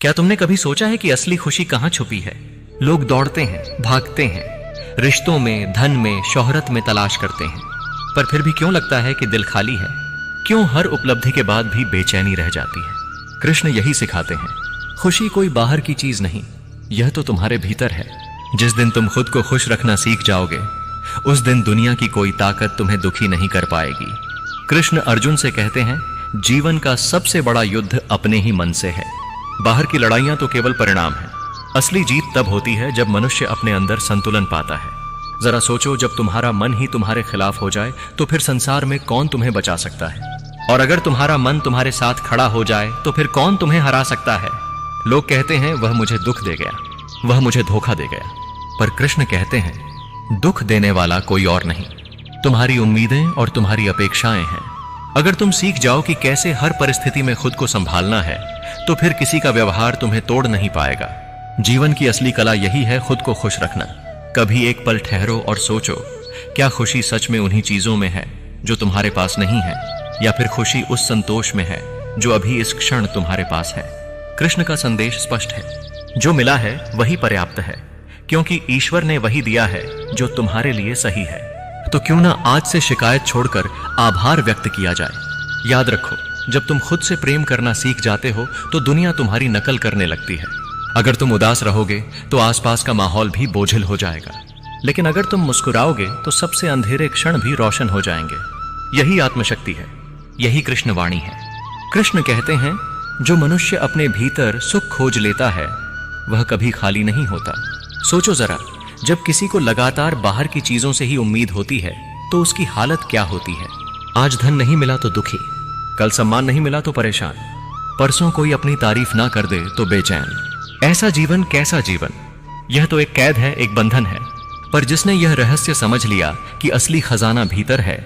क्या तुमने कभी सोचा है कि असली खुशी कहां छुपी है? लोग दौड़ते हैं, भागते हैं, रिश्तों में, धन में, शोहरत में तलाश करते हैं, पर फिर भी क्यों लगता है कि दिल खाली है? क्यों हर उपलब्धि के बाद भी बेचैनी रह जाती है? कृष्ण यही सिखाते हैं, खुशी कोई बाहर की चीज नहीं, यह तो तुम्हारे भीतर है। जिस दिन तुम खुद को खुश रखना सीख जाओगे, उस दिन दुनिया की कोई ताकत तुम्हें दुखी नहीं कर पाएगी। कृष्ण अर्जुन से कहते हैं, जीवन का सबसे बड़ा युद्ध अपने ही मन से है। बाहर की लड़ाइयां तो केवल परिणाम है। असली जीत तब होती है जब मनुष्य अपने अंदर संतुलन पाता है। जरा सोचो, जब तुम्हारा मन ही तुम्हारे खिलाफ हो जाए तो फिर संसार में कौन तुम्हें बचा सकता है? और अगर तुम्हारा मन तुम्हारे साथ खड़ा हो जाए तो फिर कौन तुम्हें हरा सकता है? लोग कहते हैं, वह मुझे दुख दे गया, वह मुझे धोखा दे गया, पर कृष्ण कहते हैं, दुख देने वाला कोई और नहीं, तुम्हारी उम्मीदें और तुम्हारी अपेक्षाएं हैं। अगर तुम सीख जाओ कि कैसे हर परिस्थिति में खुद को संभालना है, तो फिर किसी का व्यवहार तुम्हें तोड़ नहीं पाएगा। जीवन की असली कला यही है, खुद को खुश रखना। कभी एक पल ठहरो और सोचो, क्या खुशी सच में उन्हीं चीजों में है जो तुम्हारे पास नहीं है, या फिर खुशी उस संतोष में है जो अभी इस क्षण तुम्हारे पास है? कृष्ण का संदेश स्पष्ट है, जो मिला है वही पर्याप्त है, क्योंकि ईश्वर ने वही दिया है जो तुम्हारे लिए सही है। तो क्यों ना आज से शिकायत छोड़कर आभार व्यक्त किया जाए। याद रखो, जब तुम खुद से प्रेम करना सीख जाते हो तो दुनिया तुम्हारी नकल करने लगती है। अगर तुम उदास रहोगे तो आसपास का माहौल भी बोझिल हो जाएगा, लेकिन अगर तुम मुस्कुराओगे तो सबसे अंधेरे क्षण भी रोशन हो जाएंगे। यही आत्मशक्ति है, यही कृष्ण वाणी है। कृष्ण कहते हैं, जो मनुष्य अपने भीतर सुख खोज लेता है वह कभी खाली नहीं होता। सोचो जरा, जब किसी को लगातार बाहर की चीजों से ही उम्मीद होती है तो उसकी हालत क्या होती है? आज धन नहीं मिला तो दुखी, कल सम्मान नहीं मिला तो परेशान, परसों कोई अपनी तारीफ ना कर दे तो बेचैन। ऐसा जीवन कैसा जीवन? यह तो एक कैद है, एक बंधन है। पर जिसने यह रहस्य समझ लिया कि असली खजाना भीतर है,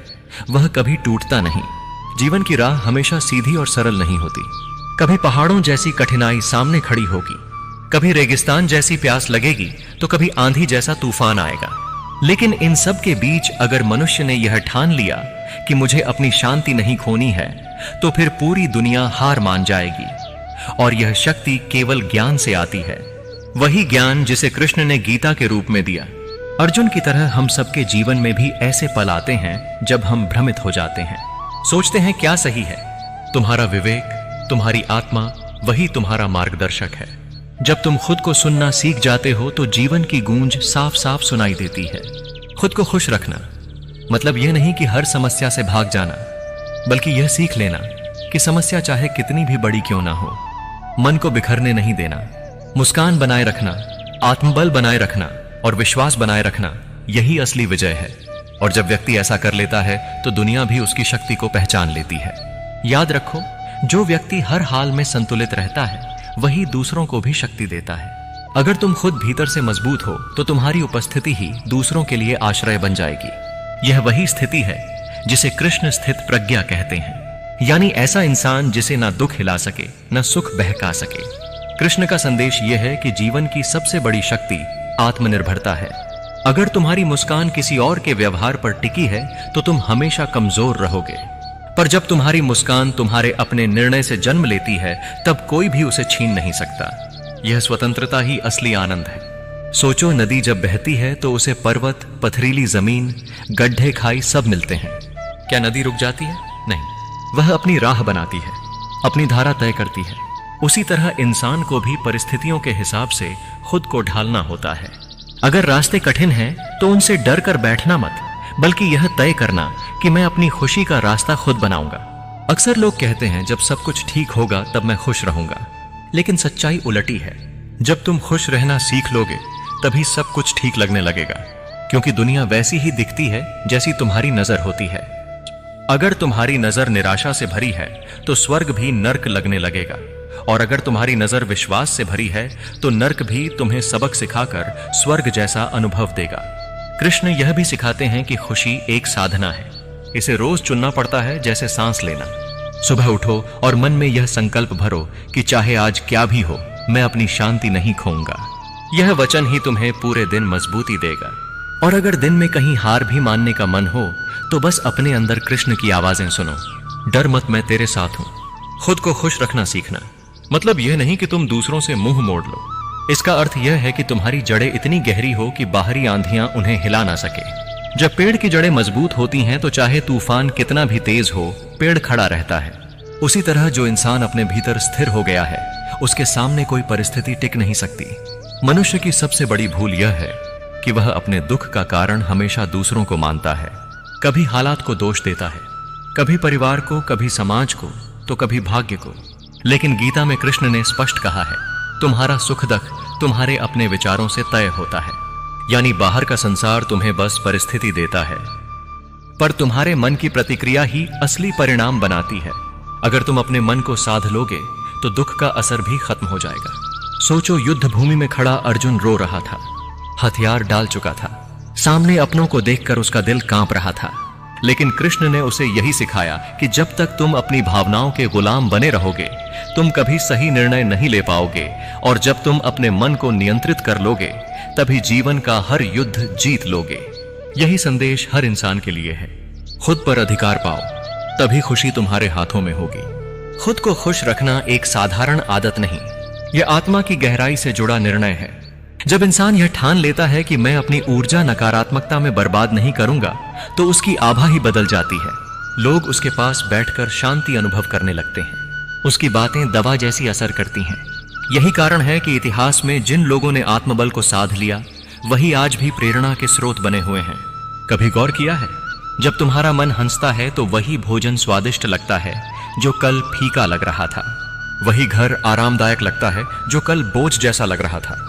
वह कभी टूटता नहीं। जीवन की राह हमेशा सीधी और सरल नहीं होती। कभी पहाड़ों जैसी कठिनाई सामने खड़ी होगी, कभी रेगिस्तान जैसी प्यास लगेगी, तो कभी आंधी जैसा तूफान आएगा। लेकिन इन सब के बीच अगर मनुष्य ने यह ठान लिया कि मुझे अपनी शांति नहीं खोनी है, तो फिर पूरी दुनिया हार मान जाएगी। और यह शक्ति केवल ज्ञान से आती है, वही ज्ञान जिसे कृष्ण ने गीता के रूप में दिया। अर्जुन की तरह हम सबके जीवन में भी ऐसे पल आते हैं जब हम भ्रमित हो जाते हैं, सोचते हैं क्या सही है। तुम्हारा विवेक, तुम्हारी आत्मा, वही तुम्हारा मार्गदर्शक है। जब तुम खुद को सुनना सीख जाते हो तो जीवन की गूंज साफ साफ सुनाई देती है। खुद को खुश रखना मतलब यह नहीं कि हर समस्या से भाग जाना, बल्कि यह सीख लेना कि समस्या चाहे कितनी भी बड़ी क्यों ना हो, मन को बिखरने नहीं देना। मुस्कान बनाए रखना, आत्मबल बनाए रखना और विश्वास बनाए रखना, यही असली विजय है। और जब व्यक्ति ऐसा कर लेता है तो दुनिया भी उसकी शक्ति को पहचान लेती है। याद रखो, जो व्यक्ति हर हाल में संतुलित रहता है वही दूसरों को भी शक्ति देता है। अगर तुम खुद भीतर से मजबूत हो तो तुम्हारी उपस्थिति ही दूसरों के लिए आश्रय बन जाएगी। यह वही स्थिति है जिसे कृष्ण स्थित प्रज्ञा कहते हैं, यानी ऐसा इंसान जिसे ना दुख हिला सके ना सुख बहका सके। कृष्ण का संदेश यह है कि जीवन की सबसे बड़ी शक्ति आत्मनिर्भरता है। अगर तुम्हारी मुस्कान किसी और के व्यवहार पर टिकी है तो तुम हमेशा कमजोर रहोगे, पर जब तुम्हारी मुस्कान तुम्हारे अपने निर्णय से जन्म लेती है तब कोई भी उसे छीन नहीं सकता। यह स्वतंत्रता ही असली आनंद है। सोचो, नदी जब बहती है तो उसे पर्वत, पथरीली जमीन, गड्ढे, खाई सब मिलते हैं। क्या नदी रुक जाती है? नहीं, वह अपनी राह बनाती है, अपनी धारा तय करती है। उसी तरह इंसान को भी परिस्थितियों के हिसाब से खुद को ढालना होता है। अगर रास्ते कठिन हैं तो उनसे डर कर बैठना मत, बल्कि यह तय करना कि मैं अपनी खुशी का रास्ता खुद बनाऊंगा। अक्सर लोग कहते हैं, जब सब कुछ ठीक होगा तब मैं खुश रहूंगा, लेकिन सच्चाई उलटी है। जब तुम खुश रहना सीख लोगे तभी सब कुछ ठीक लगने लगेगा, क्योंकि दुनिया वैसी ही दिखती है जैसी तुम्हारी नजर होती है। अगर तुम्हारी नजर निराशा से भरी है तो स्वर्ग भी नर्क लगने लगेगा, और अगर तुम्हारी नजर विश्वास से भरी है तो नर्क भी तुम्हें सबक सिखाकर स्वर्ग जैसा अनुभव देगा। कृष्ण यह भी सिखाते हैं कि खुशी एक साधना है, इसे रोज चुनना पड़ता है, जैसे सांस लेना। सुबह उठो और मन में यह संकल्प भरो कि चाहे आज क्या भी हो, मैं अपनी शांति नहीं खोऊंगा। यह वचन ही तुम्हें पूरे दिन मजबूती देगा। और अगर दिन में कहीं हार भी मानने का मन हो तो बस अपने अंदर कृष्ण की आवाजें सुनो, डर मत, मैं तेरे साथ हूं। खुद को खुश रखना सीखना, मतलब यह नहीं कि तुम दूसरों से मुंह मोड़ लो। इसका अर्थ यह है कि तुम्हारी जड़ें इतनी गहरी हो कि बाहरी आंधियां उन्हें हिला ना सके। जब पेड़ की जड़ें मजबूत होती हैं तो चाहे तूफान कितना भी तेज हो, पेड़ खड़ा रहता है। उसी तरह जो इंसान अपने भीतर स्थिर हो गया है, उसके सामने कोई परिस्थिति टिक नहीं सकती। मनुष्य की सबसे बड़ी भूल यह है कि वह अपने दुख का कारण हमेशा दूसरों को मानता है। कभी हालात को दोष देता है, कभी परिवार को, कभी समाज को, तो कभी भाग्य को। लेकिन गीता में कृष्ण ने स्पष्ट कहा है, तुम्हारा सुख दुख तुम्हारे अपने विचारों से तय होता है। यानी बाहर का संसार तुम्हें बस परिस्थिति देता है, पर तुम्हारे मन की प्रतिक्रिया ही असली परिणाम बनाती है। अगर तुम अपने मन को साध लोगे तो दुख का असर भी खत्म हो जाएगा। सोचो, युद्ध भूमि में खड़ा अर्जुन रो रहा था, हथियार डाल चुका था, सामने अपनों को देखकर उसका दिल कांप रहा था। लेकिन कृष्ण ने उसे यही सिखाया कि जब तक तुम अपनी भावनाओं के गुलाम बने रहोगे, तुम कभी सही निर्णय नहीं ले पाओगे, और जब तुम अपने मन को नियंत्रित कर लोगे, तभी जीवन का हर युद्ध जीत लोगे। यही संदेश हर इंसान के लिए है। खुद पर अधिकार पाओ, तभी खुशी तुम्हारे हाथों में होगी। खुद को खुश रखना एक साधारण आदत नहीं, यह आत्मा की गहराई से जुड़ा निर्णय है। जब इंसान यह ठान लेता है कि मैं अपनी ऊर्जा नकारात्मकता में बर्बाद नहीं करूंगा, तो उसकी आभा ही बदल जाती है। लोग उसके पास बैठकर शांति अनुभव करने लगते हैं। उसकी बातें दवा जैसी असर करती हैं। यही कारण है कि इतिहास में जिन लोगों ने आत्मबल को साध लिया, वही आज भी प्रेरणा के स्रोत बने हुए हैं। कभी गौर किया है, जब तुम्हारा मन हंसता है तो वही भोजन स्वादिष्ट लगता है जो कल फीका लग रहा था। वही घर आरामदायक लगता है जो कल बोझ जैसा लग रहा था।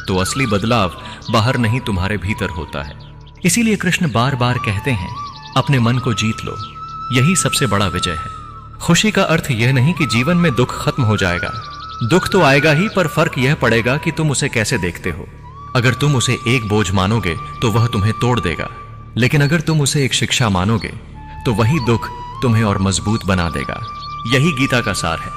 तो असली बदलाव बाहर नहीं, तुम्हारे भीतर होता है। इसीलिए कृष्ण बार बार कहते हैं, अपने मन को जीत लो, यही सबसे बड़ा विजय है। खुशी का अर्थ यह नहीं कि जीवन में दुख खत्म हो जाएगा। दुख तो आएगा ही, पर फर्क यह पड़ेगा कि तुम उसे कैसे देखते हो। अगर तुम उसे एक बोझ मानोगे तो वह तुम्हें तोड़ देगा, लेकिन अगर तुम उसे एक शिक्षा मानोगे तो वही दुख तुम्हें और मजबूत बना देगा। यही गीता का सार है।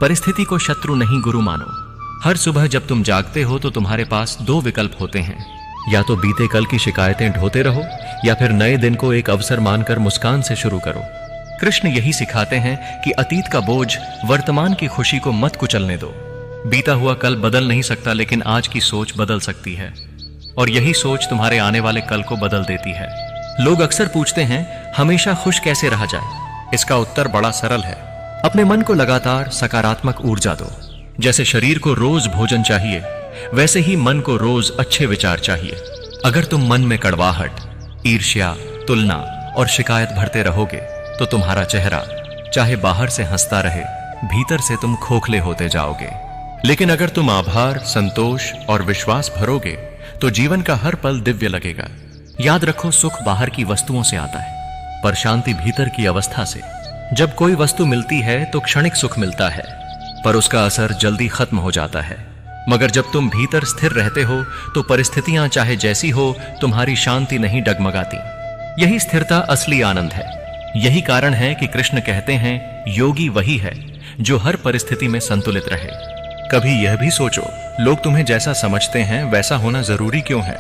परिस्थिति को शत्रु नहीं, गुरु मानो। हर सुबह जब तुम जागते हो तो तुम्हारे पास दो विकल्प होते हैं, या तो बीते कल की शिकायतें ढोते रहो, या फिर नए दिन को एक अवसर मानकर मुस्कान से शुरू करो। कृष्ण यही सिखाते हैं कि अतीत का बोझ वर्तमान की खुशी को मत कुचलने दो। बीता हुआ कल बदल नहीं सकता, लेकिन आज की सोच बदल सकती है, और यही सोच तुम्हारे आने वाले कल को बदल देती है। लोग अक्सर पूछते हैं, हमेशा खुश कैसे रहा जाए? इसका उत्तर बड़ा सरल है, अपने मन को लगातार सकारात्मक ऊर्जा दो। जैसे शरीर को रोज भोजन चाहिए, वैसे ही मन को रोज अच्छे विचार चाहिए। अगर तुम मन में कड़वाहट, ईर्ष्या, तुलना और शिकायत भरते रहोगे तो तुम्हारा चेहरा चाहे बाहर से हंसता रहे, भीतर से तुम खोखले होते जाओगे। लेकिन अगर तुम आभार, संतोष और विश्वास भरोगे तो जीवन का हर पल दिव्य लगेगा। याद रखो, सुख बाहर की वस्तुओं से आता है, पर शांति भीतर की अवस्था से। जब कोई वस्तु मिलती है तो क्षणिक सुख मिलता है, पर उसका असर जल्दी खत्म हो जाता है। मगर जब तुम भीतर स्थिर रहते हो तो परिस्थितियां चाहे जैसी हो, तुम्हारी शांति नहीं डगमगाती। यही स्थिरता असली आनंद है। यही कारण है कि कृष्ण कहते हैं, योगी वही है जो हर परिस्थिति में संतुलित रहे। कभी यह भी सोचो, लोग तुम्हें जैसा समझते हैं वैसा होना जरूरी क्यों है?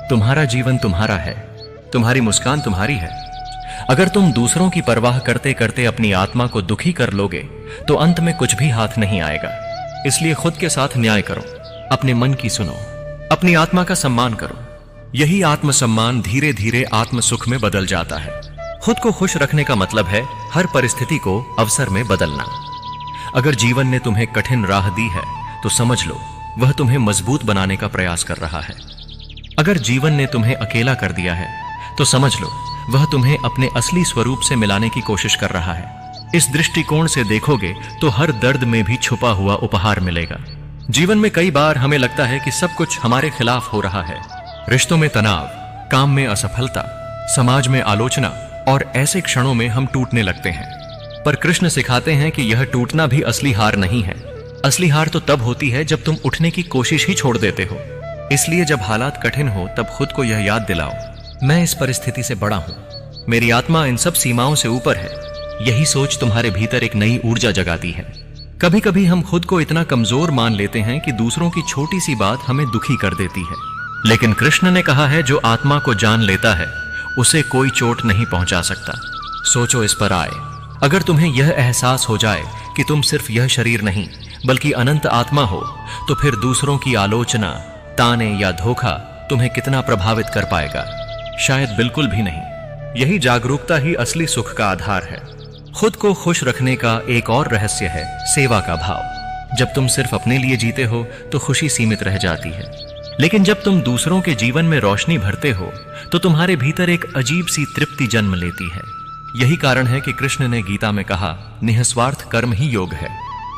तुम्हारा जीवन तुम्हारा है, तुम्हारी मुस्कान तुम्हारी है। अगर तुम दूसरों की परवाह करते करते अपनी आत्मा को दुखी कर लोगे तो अंत में कुछ भी हाथ नहीं आएगा। इसलिए खुद के साथ न्याय करो, अपने मन की सुनो, अपनी आत्मा का सम्मान करो। यही आत्मसम्मान धीरे धीरे आत्म सुख में बदल जाता है। खुद को खुश रखने का मतलब है हर परिस्थिति को अवसर में बदलना। अगर जीवन ने तुम्हें कठिन राह दी है तो समझ लो वह तुम्हें मजबूत बनाने का प्रयास कर रहा है। अगर जीवन ने तुम्हें अकेला कर दिया है तो समझ लो वह तुम्हें अपने असली स्वरूप से मिलाने की कोशिश कर रहा है। इस दृष्टिकोण से देखोगे तो हर दर्द में भी छुपा हुआ उपहार मिलेगा। जीवन में कई बार हमें लगता है कि सब कुछ हमारे खिलाफ हो रहा है। रिश्तों में तनाव, काम में असफलता, समाज में आलोचना, और ऐसे क्षणों में हम टूटने लगते हैं। पर कृष्ण सिखाते हैं कि यह टूटना भी असली हार नहीं है। असली हार तो तब होती है जब तुम उठने की कोशिश ही छोड़ देते हो। इसलिए जब हालात कठिन हो तब खुद को यह याद दिलाओ, मैं इस परिस्थिति से बड़ा हूं, मेरी आत्मा इन सब सीमाओं से ऊपर है। यही सोच तुम्हारे भीतर एक नई ऊर्जा जगाती है। कभी कभी हम खुद को इतना कमजोर मान लेते हैं कि दूसरों की छोटी सी बात हमें दुखी कर देती है। लेकिन कृष्ण ने कहा है, जो आत्मा को जान लेता है उसे कोई चोट नहीं पहुंचा सकता। सोचो इस पर आए। अगर तुम्हें यह एहसास हो जाए कि तुम सिर्फ यह शरीर नहीं बल्कि अनंत आत्मा हो, तो फिर दूसरों की आलोचना, ताने या धोखा तुम्हें कितना प्रभावित कर पाएगा? शायद बिल्कुल भी नहीं। यही जागरूकता ही असली सुख का आधार है। खुद को खुश रखने का एक और रहस्य है सेवा का भाव। जब तुम सिर्फ अपने लिए जीते हो तो खुशी सीमित रह जाती है, लेकिन जब तुम दूसरों के जीवन में रोशनी भरते हो तो तुम्हारे भीतर एक अजीब सी तृप्ति जन्म लेती है। यही कारण है कि कृष्ण ने गीता में कहा, निःस्वार्थ कर्म ही योग है।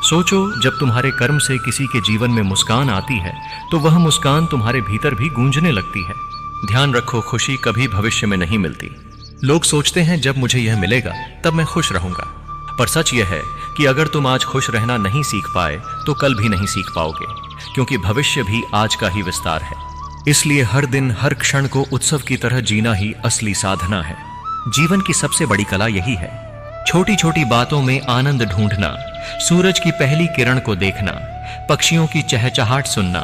सोचो, जब तुम्हारे कर्म से किसी के जीवन में मुस्कान आती है तो वह मुस्कान तुम्हारे भीतर भी गूंजने लगती है। ध्यान रखो, खुशी कभी भविष्य में नहीं मिलती। लोग सोचते हैं जब मुझे यह मिलेगा तब मैं खुश रहूंगा, पर सच यह है कि अगर तुम आज खुश रहना नहीं सीख पाए तो कल भी नहीं सीख पाओगे, क्योंकि भविष्य भी आज का ही विस्तार है। इसलिए हर दिन हर क्षण को उत्सव की तरह जीना ही असली साधना है। जीवन की सबसे बड़ी कला यही है, छोटी छोटी बातों में आनंद ढूंढना, सूरज की पहली किरण को देखना, पक्षियों की चहचहाट सुनना,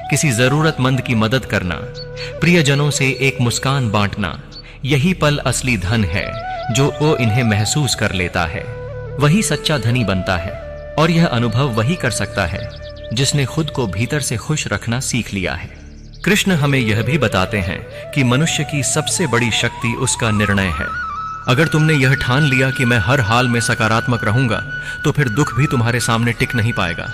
किसी जरूरतमंद की मदद करना, प्रियजनों से एक मुस्कान बांटना। यही पल असली धन है। जो वो इन्हें महसूस कर लेता है वही सच्चा धनी बनता है, और यह अनुभव वही कर सकता है जिसने खुद को भीतर से खुश रखना सीख लिया है। कृष्ण हमें यह भी बताते हैं कि मनुष्य की सबसे बड़ी शक्ति उसका निर्णय है। अगर तुमने यह ठान लिया कि मैं हर हाल में सकारात्मक रहूंगा, तो फिर दुख भी तुम्हारे सामने टिक नहीं पाएगा।